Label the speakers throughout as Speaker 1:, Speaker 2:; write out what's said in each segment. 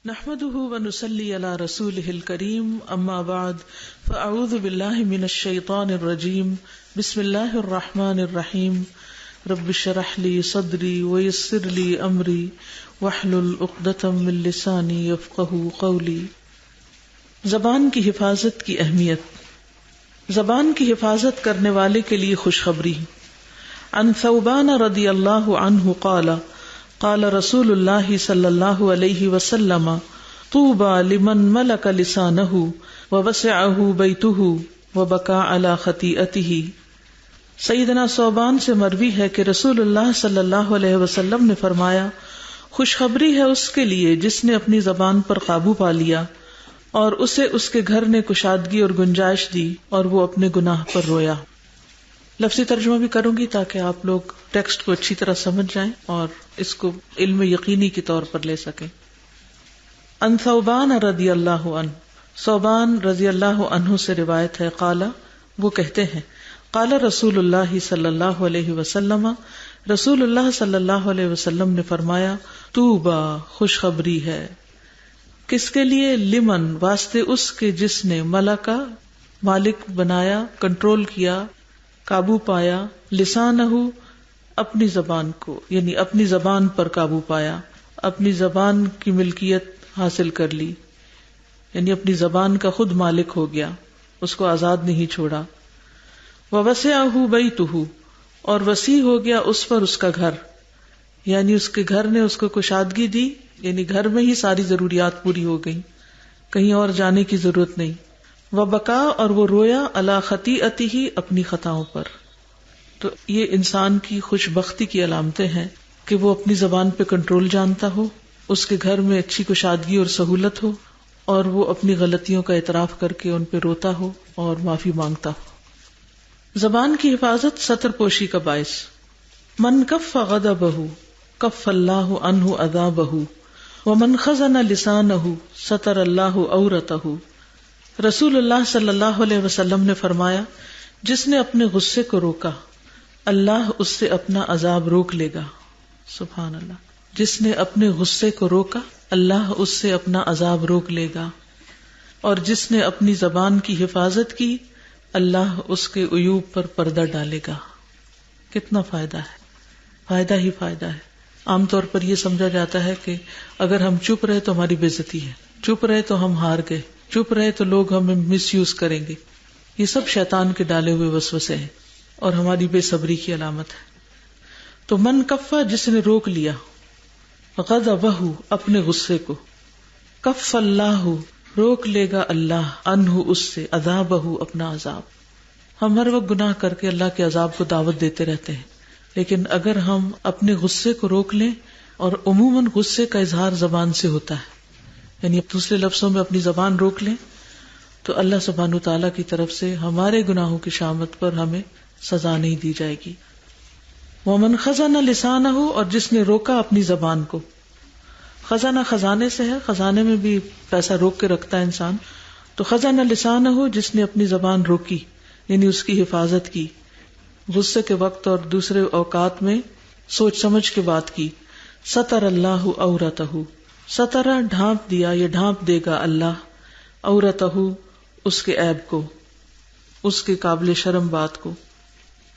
Speaker 1: نحمده ونصلي على رسوله الكريم اما بعد فاعوذ بالله من الشيطان الرجيم بسم الله الرحمن الرحيم رب اشرح لي صدري ويسر لي امري واحلل عقدة من لساني يفقهوا قولي۔ زبان کی حفاظت کی اہمیت۔ زبان کی حفاظت کرنے والے کے لیے خوشخبری۔ عن ثوبان رضی اللہ عنہ قال قال رسول اللہ صلی اللہ علیہ وسلم طوبى لمن ملک لسانہ ووسعہ بیتہ وبکا علی خطیئتہ۔ سیدنا ثوبان سے مروی ہے کہ رسول اللہ صلی اللہ علیہ وسلم نے فرمایا، خوشخبری ہے اس کے لیے جس نے اپنی زبان پر قابو پا لیا اور اسے اس کے گھر نے کشادگی اور گنجائش دی اور وہ اپنے گناہ پر رویا۔ لفظی ترجمہ بھی کروں گی تاکہ آپ لوگ ٹیکسٹ کو اچھی طرح سمجھ جائیں اور اس کو علم یقینی کے طور پر لے سکیں۔ ان ثوبان رضی اللہ عنہ، ثوبان رضی اللہ عنہ سے روایت ہے، قال وہ کہتے ہیں، قال رسول اللہ صلی اللہ علیہ وسلم، رسول اللہ صلی اللہ علیہ وسلم نے فرمایا، طوبی خوشخبری ہے کس کے لیے؟ لمن واسطے اس کے جس نے ملکا مالک بنایا، کنٹرول کیا، قابو پایا، لسانہ اپنی زبان کو، یعنی اپنی زبان پر قابو پایا، اپنی زبان کی ملکیت حاصل کر لی، یعنی اپنی زبان کا خود مالک ہو گیا، اس کو آزاد نہیں چھوڑا۔ ووسعہ بیتہ اور وسیع ہو گیا اس پر اس کا گھر، یعنی اس کے گھر نے اس کو کشادگی دی، یعنی گھر میں ہی ساری ضروریات پوری ہو گئیں، کہیں اور جانے کی ضرورت نہیں۔ وبکا اور وہ رویا علی خطیئتہ اپنی خطاؤں پر۔ تو یہ انسان کی خوش بختی کی علامتیں ہیں کہ وہ اپنی زبان پہ کنٹرول جانتا ہو، اس کے گھر میں اچھی کشادگی اور سہولت ہو، اور وہ اپنی غلطیوں کا اعتراف کر کے ان پہ روتا ہو اور معافی مانگتا ہو۔ زبان کی حفاظت ستر پوشی کا باعث۔ من کف غضبہ کف اللہ عنہ عذابہ ومن خزن لسانہ ستر اللہ عورتہ۔ رسول اللہ صلی اللہ علیہ وسلم نے فرمایا، جس نے اپنے غصے کو روکا اللہ اس سے اپنا عذاب روک لے گا۔ سبحان اللہ۔ جس نے اپنے غصے کو روکا اللہ اس سے اپنا عذاب روک لے گا، اور جس نے اپنی زبان کی حفاظت کی اللہ اس کے عیوب پر پردہ ڈالے گا۔ کتنا فائدہ ہے، فائدہ ہی فائدہ ہے۔ عام طور پر یہ سمجھا جاتا ہے کہ اگر ہم چپ رہے تو ہماری بے عزتی ہے، چپ رہے تو ہم ہار گئے، چپ رہے تو لوگ ہمیں مس یوز کریں گے۔ یہ سب شیطان کے ڈالے ہوئے وسوسے ہیں اور ہماری بے صبری کی علامت ہے۔ تو من کفا جس نے روک لیا، غضبہ اپنے غصے کو، کف اللہ روک لے گا اللہ عنہ اس سے، عذابہ اپنا عذاب۔ ہم ہر وقت گناہ کر کے اللہ کے عذاب کو دعوت دیتے رہتے ہیں، لیکن اگر ہم اپنے غصے کو روک لیں، اور عموماً غصے کا اظہار زبان سے ہوتا ہے، یعنی دوسرے لفظوں میں اپنی زبان روک لیں تو اللہ سبحانہ تعالیٰ کی طرف سے ہمارے گناہوں کی شامت پر ہمیں سزا نہیں دی جائے گی۔ ومن خزن لسانہ اور جس نے روکا اپنی زبان کو، خزانہ خزانے سے ہے، خزانے میں بھی پیسہ روک کے رکھتا ہے انسان، تو خزنہ لسانہ جس نے اپنی زبان روکی، یعنی اس کی حفاظت کی، غصے کے وقت اور دوسرے اوقات میں سوچ سمجھ کے بات کی، ستر اللہ عورتہ، سترہ ڈھانپ دیا، یہ ڈھانپ دے گا اللہ، عورتہ اس کے عیب کو، اس کے قابل شرم بات کو،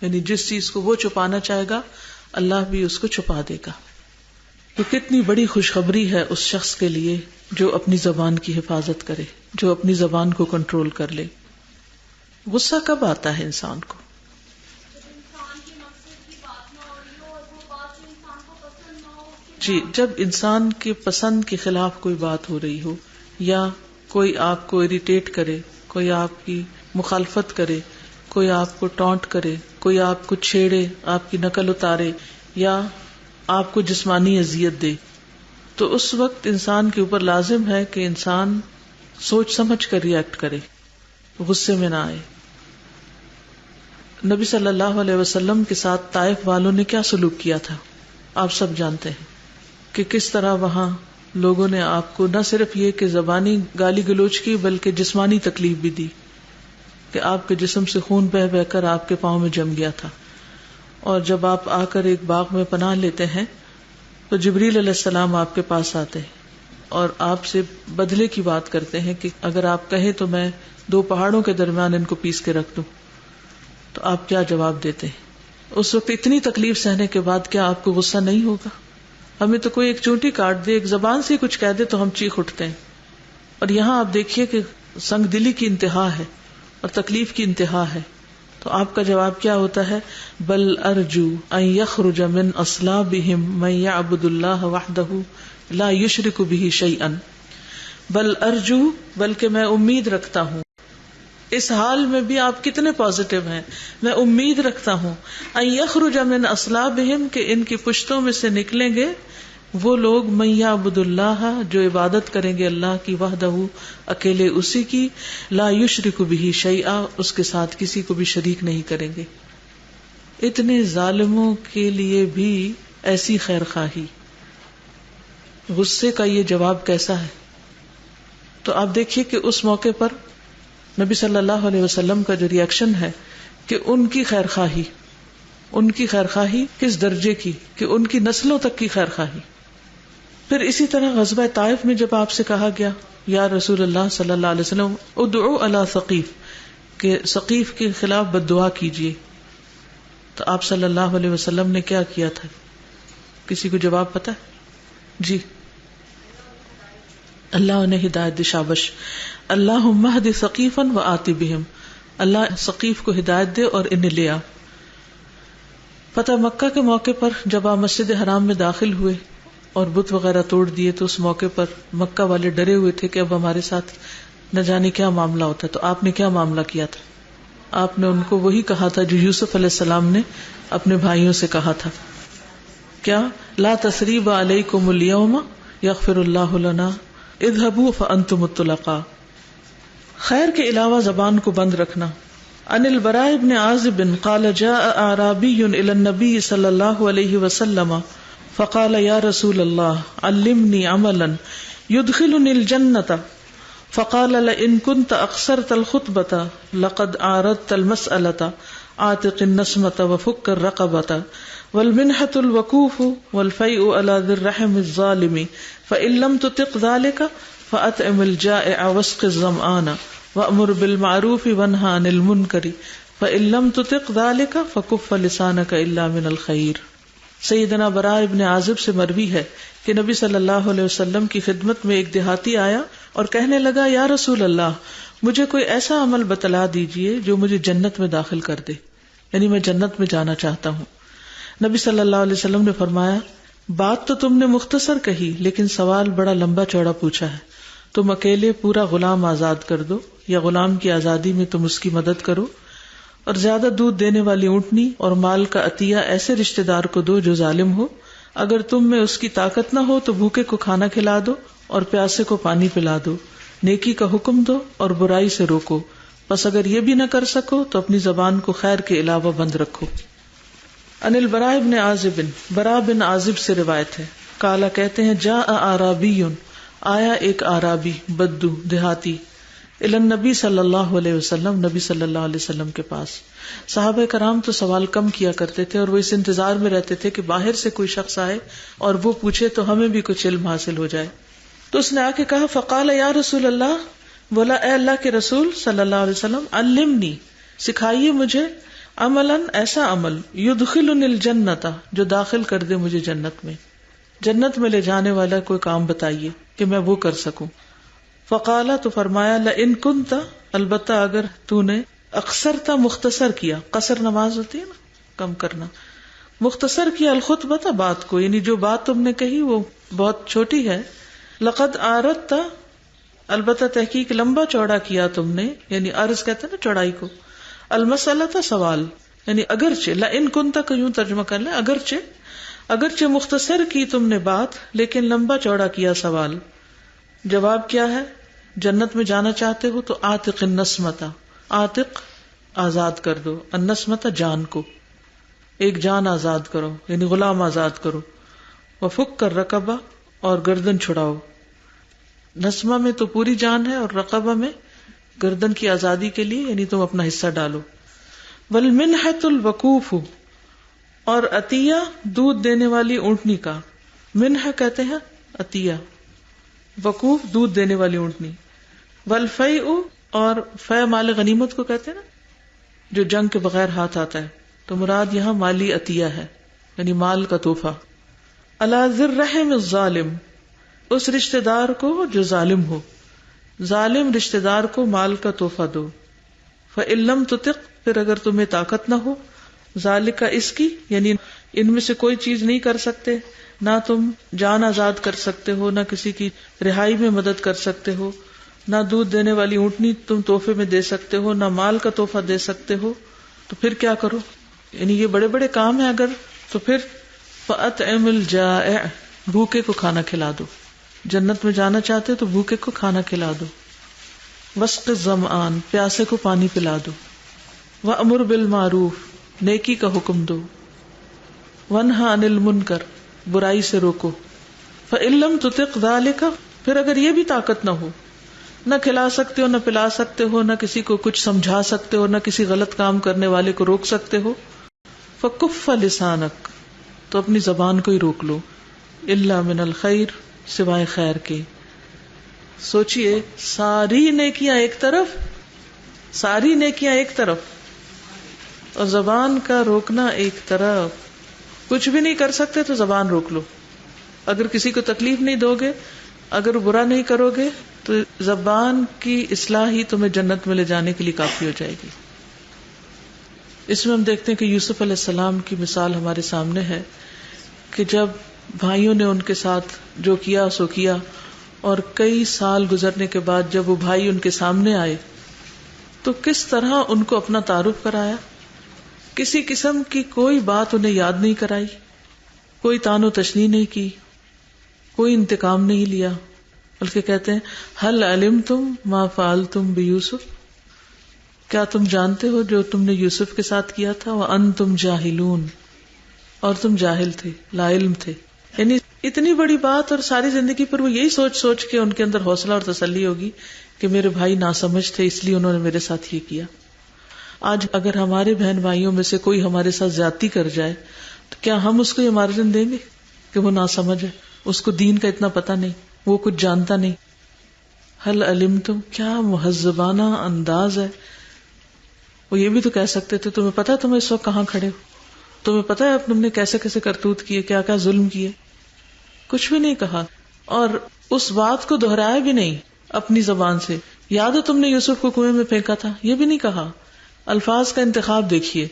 Speaker 1: یعنی جس چیز کو وہ چھپانا چاہے گا اللہ بھی اس کو چھپا دے گا۔ تو کتنی بڑی خوشخبری ہے اس شخص کے لیے جو اپنی زبان کی حفاظت کرے، جو اپنی زبان کو کنٹرول کر لے۔ غصہ کب آتا ہے انسان کو؟ جی، جب انسان کے پسند کے خلاف کوئی بات ہو رہی ہو، یا کوئی آپ کو اریٹیٹ کرے، کوئی آپ کی مخالفت کرے، کوئی آپ کو ٹونٹ کرے، کوئی آپ کو چھیڑے، آپ کی نقل اتارے، یا آپ کو جسمانی اذیت دے، تو اس وقت انسان کے اوپر لازم ہے کہ انسان سوچ سمجھ کر ریئیکٹ کرے، غصے میں نہ آئے۔ نبی صلی اللہ علیہ وسلم کے ساتھ طائف والوں نے کیا سلوک کیا تھا آپ سب جانتے ہیں، کہ کس طرح وہاں لوگوں نے آپ کو نہ صرف یہ کہ زبانی گالی گلوچ کی بلکہ جسمانی تکلیف بھی دی، کہ آپ کے جسم سے خون بہہ بہہ کر آپ کے پاؤں میں جم گیا تھا۔ اور جب آپ آ کر ایک باغ میں پناہ لیتے ہیں تو جبریل علیہ السلام آپ کے پاس آتے ہیں اور آپ سے بدلے کی بات کرتے ہیں کہ اگر آپ کہیں تو میں 2 پہاڑوں کے درمیان ان کو پیس کے رکھ دوں، تو آپ کیا جواب دیتے ہیں؟ اس وقت اتنی تکلیف سہنے کے بعد کیا آپ کو غصہ نہیں ہوگا؟ ہمیں تو کوئی ایک چونٹی کاٹ دے، ایک زبان سے کچھ کہہ دے تو ہم چیخ اٹھتے ہیں، اور یہاں آپ دیکھیے کہ سنگ دلی کی انتہا ہے اور تکلیف کی انتہا ہے، تو آپ کا جواب کیا ہوتا ہے؟ بل ارجو ان یخرج من اصلابہم من یعبد اللہ وحدہ لا یشرک بہ شیئا، بل ارجو، بلکہ میں امید رکھتا ہوں، اس حال میں بھی آپ کتنے پازیٹیو ہیں، میں امید رکھتا ہوں ان یخرج من اصلابہم، کہ ان کی پشتوں میں سے نکلیں گے وہ لوگ من یعبد اللہ، جو عبادت کریں گے اللہ کی، وحدہ، اکیلے اسی کی، لا یشرک بہ شیئا، اس کے ساتھ کسی کو بھی شریک نہیں کریں گے۔ اتنے ظالموں کے لیے بھی ایسی خیر خواہی، غصے کا یہ جواب کیسا ہے؟ تو آپ دیکھیے کہ اس موقع پر نبی صلی اللہ علیہ وسلم کا جو ریئیکشن ہے کہ ان کی خیر خواہی کس درجے کی، کہ ان کی نسلوں تک کی خیر خواہی۔ پھر اسی طرح غزوہ طائف میں جب آپ سے کہا گیا یا رسول اللہ صلی اللہ علیہ وسلم ادعو علی ثقیف، کہ ثقیف کے خلاف بد دعا کیجیے، تو آپ صلی اللہ علیہ وسلم نے کیا کیا تھا؟ کسی کو جواب پتا ہے؟ جی، اللہ انہیں ہدایت دے، شابش، اللہم اہد ثقیفا وآتی بہم، اللہ ثقیف کو ہدایت دے اور انہیں لے آ۔ فتح مکہ کے موقع پر جب آپ مسجد حرام میں داخل ہوئے اور بت وغیرہ توڑ دیے، تو اس موقع پر مکہ والے ڈرے ہوئے تھے کہ اب ہمارے ساتھ نہ جانے کیا معاملہ ہوتا ہے، تو آپ نے کیا معاملہ کیا تھا؟ آپ نے ان کو وہی کہا تھا جو یوسف علیہ السلام نے اپنے بھائیوں سے کہا تھا، کیا؟ لا تثریب علیکم اليوم یغفر اللہ لنا اذهبوا فانتم الطلقاء۔ خیر کے علاوہ زبان کو بند رکھنا۔ عن البراء بن عازب قال جاء اعرابی الى النبی صلی اللہ علیہ وسلم فقال یا رسول اللہ علمنی عملا يدخلني الجنة فقال لئن كنت اقصرت الخطبة لقد عارضت المسألة عاتق النسمة وفك الرقبة والمنحة الوقوف والفيء على ذي الرحم الظالم فإن لم تطق ذلك فأطعم الجائع واسق الظمآن وأمر بالمعروف وانهى عن المنكر فإن لم تطق ذلك فكف لسانك إلا من الخير۔ سیدنا براء ابن عازب سے مروی ہے کہ نبی صلی اللہ علیہ وسلم کی خدمت میں ایک دیہاتی آیا اور کہنے لگا یا رسول اللہ مجھے کوئی ایسا عمل بتلا دیجئے جو مجھے جنت میں داخل کر دے، یعنی میں جنت میں جانا چاہتا ہوں۔ نبی صلی اللہ علیہ وسلم نے فرمایا بات تو تم نے مختصر کہی لیکن سوال بڑا لمبا چوڑا پوچھا ہے، تم اکیلے پورا غلام آزاد کر دو یا غلام کی آزادی میں تم اس کی مدد کرو، اور زیادہ دودھ دینے والی اونٹنی اور مال کا عطیہ ایسے رشتہ دار کو دو جو ظالم ہو، اگر تم میں اس کی طاقت نہ ہو تو بھوکے کو کھانا کھلا دو اور پیاسے کو پانی پلا دو، نیکی کا حکم دو اور برائی سے روکو، بس اگر یہ بھی نہ کر سکو تو اپنی زبان کو خیر کے علاوہ بند رکھو۔ ان البراء بن عازب، براء بن عازب سے روایت ہے، قالا کہتے ہیں جاء اعرابی، آیا ایک اعرابی بدو دیہاتی، الی النبی صلی اللہ علیہ وسلم، نبی صلی اللہ علیہ وسلم کے پاس۔ صحابہ کرام تو سوال کم کیا کرتے تھے اور وہ اس انتظار میں رہتے تھے کہ باہر سے کوئی شخص آئے اور وہ پوچھے تو ہمیں بھی کچھ علم حاصل ہو جائے۔ تو اس نے آ کے کہا فقال یا رسول اللہ، بولا اے اللہ کے رسول صلی اللہ علیہ وسلم، علمنی، سکھائیے مجھے، عملاً ایسا عمل، یدخلنی الجنت، جو داخل کر دے مجھے جنت میں، جنت میں لے جانے والا کوئی کام بتائیے کہ میں وہ کر سکوں۔ فقالا، تو فرمایا لئن کنت، البتہ اگر تو نے، اقصرتا مختصر کیا، قصر نماز ہوتی ہے نا، کم کرنا، مختصر کیا الخطبہ، بات کو، یعنی جو بات تم نے کہی وہ بہت چھوٹی ہے، لقد عارضت، البتہ تحقیق لمبا چوڑا کیا تم نے، یعنی عرض کہتے ہیں نا چوڑائی کو، المسئلہ سوال، یعنی اگرچہ، لئن کنت کو یوں ترجمہ کر لیں، اگرچہ مختصر کی تم نے بات لیکن لمبا چوڑا کیا سوال۔ جواب کیا ہے؟ جنت میں جانا چاہتے ہو تو عاتق النسمۃ، عاتق آزاد کر دو، النسمۃ جان کو، ایک جان آزاد کرو یعنی غلام آزاد کرو، وفک الرقبہ، اور گردن چھڑاؤ۔ نسمہ میں تو پوری جان ہے اور رقبہ میں گردن کی آزادی کے لیے یعنی تم اپنا حصہ ڈالو۔ والمنحۃ الوقوف، اور عطیہ دودھ دینے والی اونٹنی کا، منح کہتے ہیں عطیہ، وقوف دودھ دینے والی اونٹنی. والفیء، اور فے مال غنیمت کو کہتے ہیں نا جو جنگ کے بغیر ہاتھ آتا ہے، تو مراد یہاں مالی عطیہ ہے، یعنی مال کا تحفہ. علی ذی الرحم الظالم، اس رشتہ دار کو جو ظالم ہو، ظالم رشتہ دار کو مال کا تحفہ دو. فإن لم تطق، پھر اگر تمہیں طاقت نہ ہو، ذالک اس کی، یعنی ان میں سے کوئی چیز نہیں کر سکتے، نہ تم جان آزاد کر سکتے ہو، نہ کسی کی رہائی میں مدد کر سکتے ہو، نہ دودھ دینے والی اونٹنی تم تحفے میں دے سکتے ہو، نہ مال کا تحفہ دے سکتے ہو، تو پھر کیا کرو؟ یعنی یہ بڑے بڑے کام ہیں اگر، تو پھر فأطعم الجائع، بھوکے کو کھانا کھلا دو. جنت میں جانا چاہتے تو بھوکے کو کھانا کھلا دو. واسق الظمآن، پیاسے کو پانی پلا دو. وأمر بالمعروف، نیکی کا حکم دو. وانہی عن المنکر، برائی سے روکو. فإن لم تطق ذلک، پھر اگر یہ بھی طاقت نہ ہو، نہ کھلا سکتے ہو، نہ پلا سکتے ہو، نہ کسی کو کچھ سمجھا سکتے ہو، نہ کسی غلط کام کرنے والے کو روک سکتے ہو، فکف لسانک، تو اپنی زبان کو ہی روک لو. الا من الخیر، سوائے خیر کے. سوچئے ساری نیکیاں ایک طرف، ساری نیکیاں ایک طرف، اور زبان کا روکنا ایک طرف. کچھ بھی نہیں کر سکتے تو زبان روک لو. اگر کسی کو تکلیف نہیں دو گے، اگر برا نہیں کرو گے، تو زبان کی اصلاح ہی تمہیں جنت میں لے جانے کے لیے کافی ہو جائے گی. اس میں ہم دیکھتے ہیں کہ یوسف علیہ السلام کی مثال ہمارے سامنے ہے کہ جب بھائیوں نے ان کے ساتھ جو کیا سو کیا، اور کئی سال گزرنے کے بعد جب وہ بھائی ان کے سامنے آئے تو کس طرح ان کو اپنا تعارف کرایا. کسی قسم کی کوئی بات انہیں یاد نہیں کرائی، کوئی تان و تشنیع نہیں کی، کوئی انتقام نہیں لیا، بلکہ کہتے ہیں هل علمتم ما فعلتم بیوسف، کیا تم جانتے ہو جو تم نے یوسف کے ساتھ کیا تھا؟ وانتم جاہلون، اور تم جاہل تھے، لا علم تھے. یعنی اتنی بڑی بات، اور ساری زندگی پر وہ یہی سوچ سوچ کے ان کے اندر حوصلہ اور تسلی ہوگی کہ میرے بھائی ناسمجھ تھے، اس لیے انہوں نے میرے ساتھ یہ کیا. آج اگر ہمارے بہن بھائیوں میں سے کوئی ہمارے ساتھ زیادتی کر جائے تو کیا ہم اس کو یہ مارجن دیں گے کہ وہ ناسمجھ ہے، اس کو دین کا اتنا پتہ نہیں، وہ کچھ جانتا نہیں؟ هل علمتم، کیا مہذبانہ انداز ہے. وہ یہ بھی تو کہہ سکتے تھے تمہیں پتا ہے تم اس وقت کہاں کھڑے ہو، تمہیں پتا ہے تم نے کیسے کیسے کرتوت کیے، کیا کیا ظلم کیے. کچھ بھی نہیں کہا، اور اس بات کو دہرایا بھی نہیں اپنی زبان سے. یاد ہے تم نے یوسف کو کنویں میں پھینکا تھا، یہ بھی نہیں کہا. الفاظ کا انتخاب دیکھیے.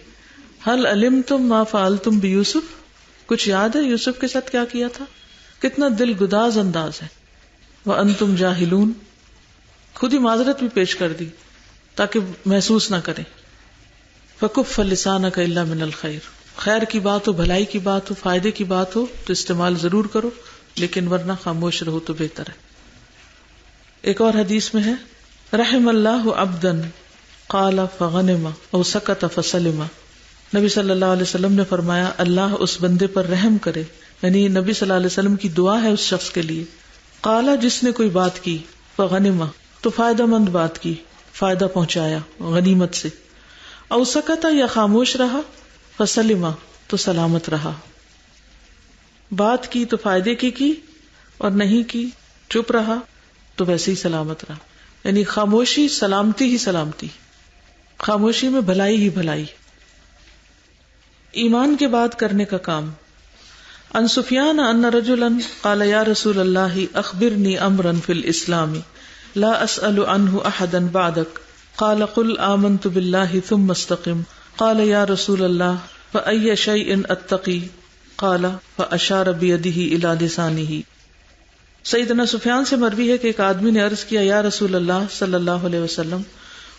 Speaker 1: هل علمتم ما فعلتم بیوسف، کچھ یاد ہے یوسف کے ساتھ کیا کیا تھا؟ کتنا دل گداز انداز ہے. وانتم جاہلون، خود ہی معذرت بھی پیش کر دی تاکہ محسوس نہ کریں. فکف لسانک الا من الخیر، خیر کی بات ہو، بھلائی کی بات ہو، فائدے کی بات ہو تو استعمال ضرور کرو، لیکن ورنہ خاموش رہو تو بہتر ہے. ایک اور حدیث میں ہے رحم اللہ عبدا قال فغنم او سکت فسلم. نبی صلی اللہ علیہ وسلم نے فرمایا اللہ اس بندے پر رحم کرے، یعنی نبی صلی اللہ علیہ وسلم کی دعا ہے اس شخص کے لیے. قال، جس نے کوئی بات کی، فغنم تو فائدہ مند بات کی، فائدہ پہنچایا غنیمت سے. او سکت یا خاموش رہا، فسلم تو سلامت رہا. بات کی تو فائدے کی اور نہیں کی چپ رہا تو ویسے ہی سلامت رہا. یعنی خاموشی سلامتی ہی سلامتی، خاموشی میں بھلائی ہی بھلائی. ایمان کے بعد کرنے کا کام. ان سفیان ان رجلا قال یا رسول اللہ اخبرنی امرا فی الاسلام لا اسأل عنہ احدا بعدک قال قل آمنت باللہ ثم استقم قال یا رسول اللہ فأی شیء اتقی قال فاشار بیدہ الی لسانہ. سیدنا سفیان سے مروی ہے کہ ایک آدمی نے عرض کیا یا رسول اللہ صلی اللہ علیہ وسلم،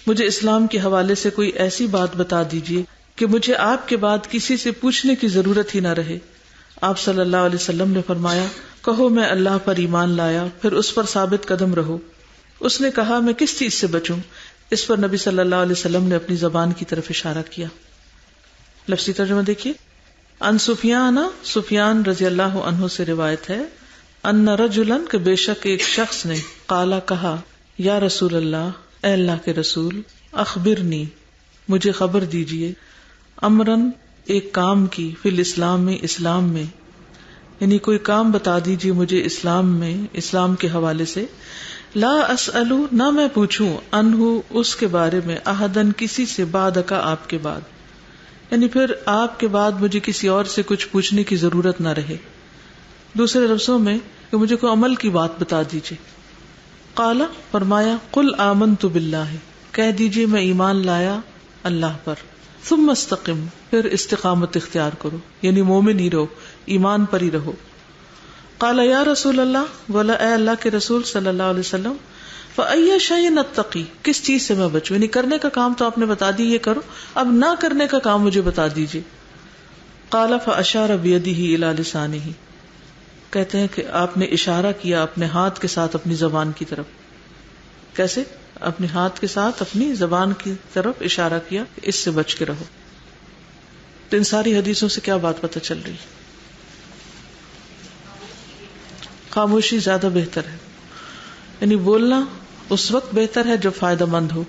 Speaker 1: مجھے اسلام کے حوالے سے کوئی ایسی بات بتا دیجیے کہ مجھے آپ کے بعد کسی سے پوچھنے کی ضرورت ہی نہ رہے. آپ صلی اللہ علیہ وسلم نے فرمایا کہو میں اللہ پر ایمان لایا، پھر اس پر ثابت قدم رہو. اس نے کہا میں کس چیز سے بچوں؟ اس پر نبی صلی اللہ علیہ وسلم نے اپنی زبان کی طرف اشارہ کیا. لفظی ترجمہ دیکھیے. ان سفیان رضی اللہ عنہ سے روایت ہے ان رجلا کہ بے شک ایک شخص نے قالا کہا یا رسول اللہ اے اللہ کے رسول اخبرنی مجھے خبر دیجئے امرن ایک کام کی فی الاسلام میں اسلام میں یعنی کوئی کام بتا دیجیے مجھے اسلام میں، اسلام کے حوالے سے، لا اسألو، نہ میں پوچھوں، عنہ، اس کے بارے میں، احدن، کسی سے، بعدک، آپ کے بعد، یعنی پھر آپ کے بعد مجھے کسی اور سے کچھ پوچھنے کی ضرورت نہ رہے. دوسرے لفظوں میں کہ مجھے کوئی عمل کی بات بتا دیجیے. قال، فرمایا، قل آمنت باللہ، کہہ دیجیے میں ایمان لایا اللہ پر. ثم استقم، پھر استقامت اختیار کرو، یعنی مومن ہی رہو، ایمان پر ہی رہو. قال یا رسول اللہ، بولا اے اللہ کے رسول صلی اللہ علیہ وسلم، فأی شیء اتقی، کس چیز سے میں بچوں، یعنی کرنے کا کام تو آپ نے بتا دی یہ کرو، اب نہ کرنے کا کام مجھے بتا دیجیے. قال فاشار بیدہ الی لسانہ، کہتے ہیں کہ آپ نے اشارہ کیا اپنے ہاتھ کے ساتھ اپنی زبان کی طرف. کیسے؟ اپنے ہاتھ کے ساتھ اپنی زبان کی طرف اشارہ کیا، اس سے بچ کے رہو. تو ان ساری حدیثوں سے کیا بات پتہ چل رہی؟ خاموشی زیادہ بہتر ہے، یعنی بولنا اس وقت بہتر ہے جب فائدہ مند ہو،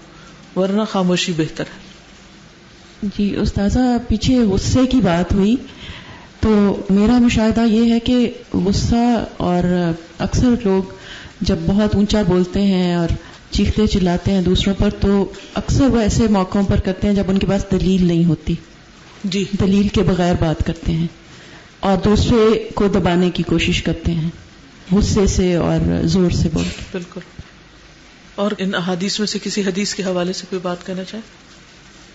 Speaker 1: ورنہ خاموشی بہتر ہے.
Speaker 2: جی استاذہ، پیچھے غصے کی بات ہوئی تو میرا مشاہدہ یہ ہے کہ غصہ، اور اکثر لوگ جب بہت اونچا بولتے ہیں اور چیختے چلاتے ہیں دوسروں پر، تو اکثر وہ ایسے موقعوں پر کرتے ہیں جب ان کے پاس دلیل نہیں ہوتی.
Speaker 1: جی،
Speaker 2: دلیل کے بغیر بات کرتے ہیں اور دوسرے کو دبانے کی کوشش کرتے ہیں غصے سے اور زور سے بول کے.
Speaker 1: بالکل. اور ان احادیث میں سے کسی حدیث کے حوالے سے کوئی بات کہنا چاہے؟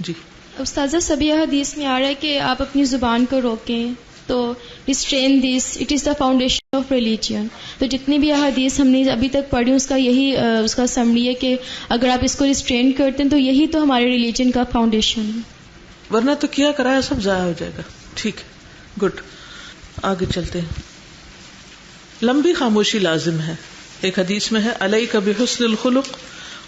Speaker 1: جی
Speaker 3: استاذہ، سبھی حدیث میں آ رہا ہے کہ آپ اپنی زبان کو روکیں، تو restrain this, it is the foundation of religion. تو جتنی بھی احادیث ہم نے ابھی تک پڑھی اس کا سمری ہے کہ اگر آپ اس کو ریسٹرین کرتے ہیں تو یہی تو ہمارے ریلیجن کا فاؤنڈیشن ہے،
Speaker 1: ورنہ تو کیا کرایا سب ضائع ہو جائے گا. ٹھیک ہے، گڈ. آگے چلتے ہیں. لمبی خاموشی لازم ہے. ایک حدیث میں ہے، علیک بحسن الخلق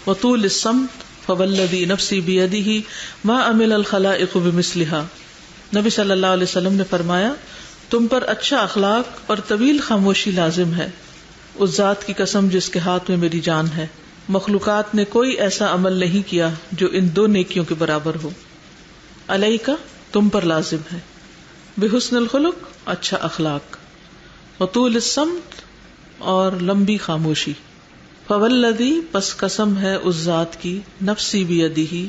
Speaker 1: وطول الصمت فوالذی نفسی بیدہ ما عمل الخلائق بمثلها. نبی صلی اللہ علیہ وسلم نے فرمایا، تم پر اچھا اخلاق اور طویل خاموشی لازم ہے، اس ذات کی قسم جس کے ہاتھ میں میری جان ہے، مخلوقات نے کوئی ایسا عمل نہیں کیا جو ان دو نیکیوں کے برابر ہو. علیکا، تم پر لازم ہے، بحسن الخلق، اچھا اخلاق، وطول الصمت، اور لمبی خاموشی. فوالذی، پس قسم ہے اس ذات کی، نفسی بیدہ،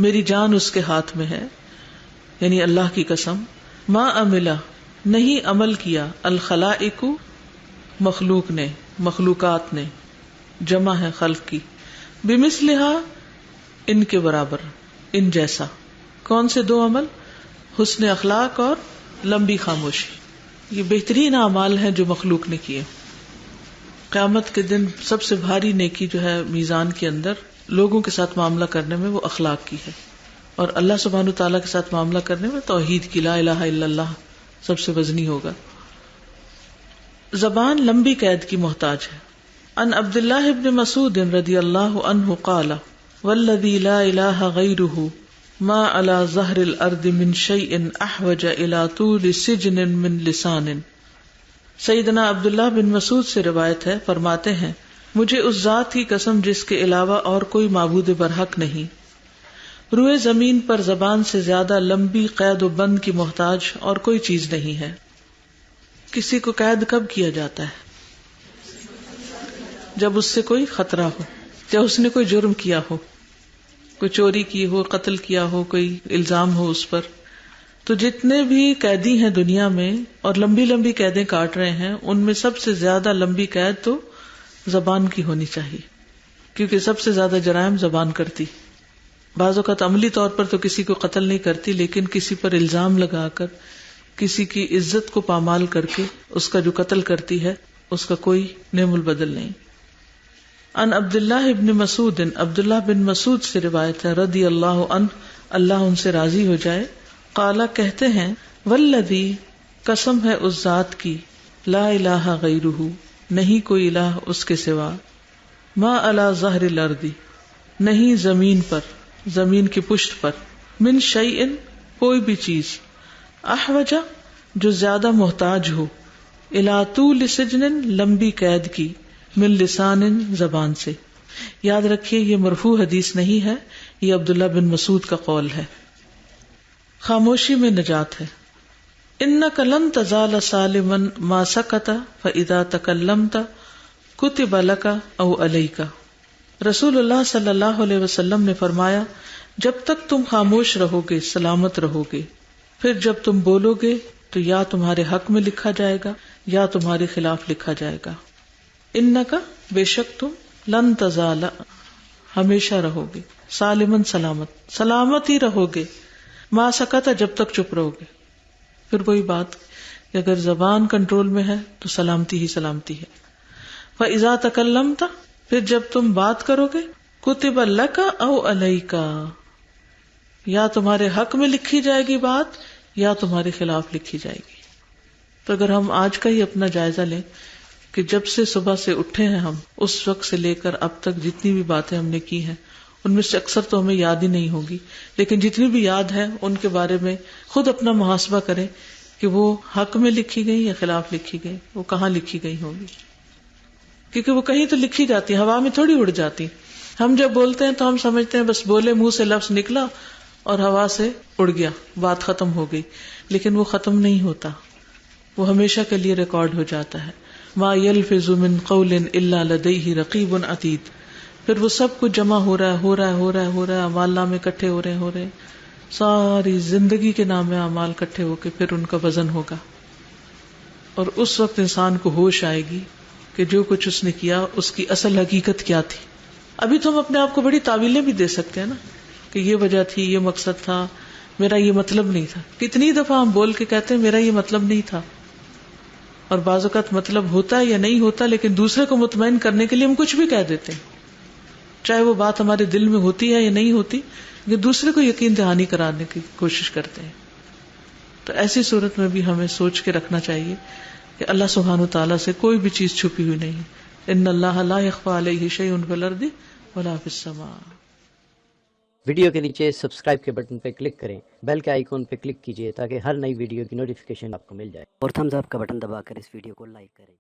Speaker 1: میری جان اس کے ہاتھ میں ہے، یعنی اللہ کی قسم، ما عملا، نہیں عمل کیا، الخلائق، مخلوق نے، مخلوقات نے، جمع ہے خلق کی، بمثلہا، ان کے برابر، ان جیسا. کون سے دو عمل؟ حسن اخلاق اور لمبی خاموشی. یہ بہترین اعمال ہیں جو مخلوق نے کیے. قیامت کے دن سب سے بھاری نیکی جو ہے میزان کے اندر لوگوں کے ساتھ معاملہ کرنے میں، وہ اخلاق کی ہے، اور اللہ سبحانہ تعالیٰ کے ساتھ معاملہ کرنے میں توحید کی، لا الہ الا اللہ سب سے وزنی ہوگا. زبان لمبی قید کی محتاج ہے. ان عبداللہ ابن مسعود رضی اللہ عنہ قال، والذی لا الہ غیرہ ما علی ظہر الارض من شیء احوج الی طول سجن من لسان. سیدنا عبداللہ بن مسعود سے روایت ہے، فرماتے ہیں، مجھے اس ذات کی قسم جس کے علاوہ اور کوئی معبود برحق نہیں، روئے زمین پر زبان سے زیادہ لمبی قید و بند کی محتاج اور کوئی چیز نہیں ہے. کسی کو قید کب کیا جاتا ہے؟ جب اس سے کوئی خطرہ ہو، جب اس نے کوئی جرم کیا ہو، کوئی چوری کی ہو، قتل کیا ہو، کوئی الزام ہو اس پر. تو جتنے بھی قیدی ہیں دنیا میں اور لمبی لمبی قیدیں کاٹ رہے ہیں، ان میں سب سے زیادہ لمبی قید تو زبان کی ہونی چاہیے، کیونکہ سب سے زیادہ جرائم زبان کرتی. بعض اوقات عملی طور پر تو کسی کو قتل نہیں کرتی، لیکن کسی پر الزام لگا کر، کسی کی عزت کو پامال کر کے اس کا جو قتل کرتی ہے، اس کا کوئی نعم البدل نہیں. ان عبداللہ ابن مسعود، عبداللہ بن مسعود سے روایت ہے، رضی اللہ عنہ، اللہ ان سے راضی ہو جائے، قالا، کہتے ہیں، والذی، قسم ہے اس ذات کی، لا الہ غیرہ، نہیں کوئی الہ اس کے سوا، ما علی ظہر الارض، نہیں زمین پر، زمین کی پشت پر، من شیء، کوئی بھی چیز، احوج، جو زیادہ محتاج ہو، الی طول سجن، لمبی قید کی، من لسان، زبان سے. یاد رکھیے یہ مرفوع حدیث نہیں ہے، یہ عبداللہ بن مسعود کا قول ہے. خاموشی میں نجات ہے. انک لن تزال سالما ما سکت فاذا تکلمت کتب لک او علیک. رسول اللہ صلی اللہ علیہ وسلم نے فرمایا جب تک تم خاموش رہو گے سلامت رہو گے، پھر جب تم بولو گے تو یا تمہارے حق میں لکھا جائے گا یا تمہارے خلاف لکھا جائے گا. انک بے شک تم لن تزال ہمیشہ رہو گے، سالمن سلامت، سلامت ہی رہو گے، ما سکت جب تک چپ رہو گے. پھر وہی بات کہ اگر زبان کنٹرول میں ہے تو سلامتی ہی سلامتی ہے. فاذا تکلمت پھر جب تم بات کرو گے، کتب لک او علیک یا تمہارے حق میں لکھی جائے گی بات یا تمہارے خلاف لکھی جائے گی. تو اگر ہم آج کا ہی اپنا جائزہ لیں کہ جب سے صبح سے اٹھے ہیں ہم اس وقت سے لے کر اب تک جتنی بھی باتیں ہم نے کی ہیں ان میں سے اکثر تو ہمیں یاد ہی نہیں ہوگی، لیکن جتنی بھی یاد ہے ان کے بارے میں خود اپنا محاسبہ کریں کہ وہ حق میں لکھی گئی یا خلاف لکھی گئی، وہ کہاں لکھی گئی ہوگی. کیونکہ وہ کہیں تو لکھی جاتی ہوا میں تھوڑی اڑ جاتی. ہم جب بولتے ہیں تو ہم سمجھتے ہیں بس بولے، منہ سے لفظ نکلا اور ہوا سے اڑ گیا، بات ختم ہو گئی، لیکن وہ ختم نہیں ہوتا، وہ ہمیشہ کے لیے ریکارڈ ہو جاتا ہے. ما یلفظ من قول الا لدیہ رقیب عتید. پھر وہ سب کچھ جمع ہو رہا ہے اعمال نامے اکٹھے ہو رہے ہیں، ساری زندگی کے نام اعمال اکٹھے ہو کے پھر ان کا وزن ہوگا. اور اس وقت انسان کو ہوش آئے گی کہ جو کچھ اس نے کیا اس کی اصل حقیقت کیا تھی. ابھی تو ہم اپنے آپ کو بڑی تعویلیں بھی دے سکتے ہیں نا کہ یہ وجہ تھی، یہ مقصد تھا، میرا یہ مطلب نہیں تھا. کتنی دفعہ ہم بول کے کہتے ہیں میرا یہ مطلب نہیں تھا، اور بعض اوقات مطلب ہوتا ہے یا نہیں ہوتا، لیکن دوسرے کو مطمئن کرنے کے لیے ہم کچھ بھی کہہ دیتے ہیں، چاہے وہ بات ہمارے دل میں ہوتی ہے یا نہیں ہوتی، لیکن دوسرے کو یقین دہانی کرانے کی کوشش کرتے ہیں. تو ایسی صورت میں بھی ہمیں سوچ کے رکھنا چاہیے کہ اللہ سبحانہ وتعالیٰ سے کوئی بھی چیز چھپی ہوئی نہیں. ان اللہ لا یخفی علیہ شیء فی الارض ولا فی السماء.
Speaker 4: ویڈیو کے نیچے سبسکرائب کے بٹن پہ کلک کریں، بیل کے آئیکن پہ کلک کیجئے تاکہ ہر نئی ویڈیو کی نوٹیفیکیشن آپ کو مل جائے، اور تھمز اپ کا بٹن دبا کر اس ویڈیو کو لائک کریں.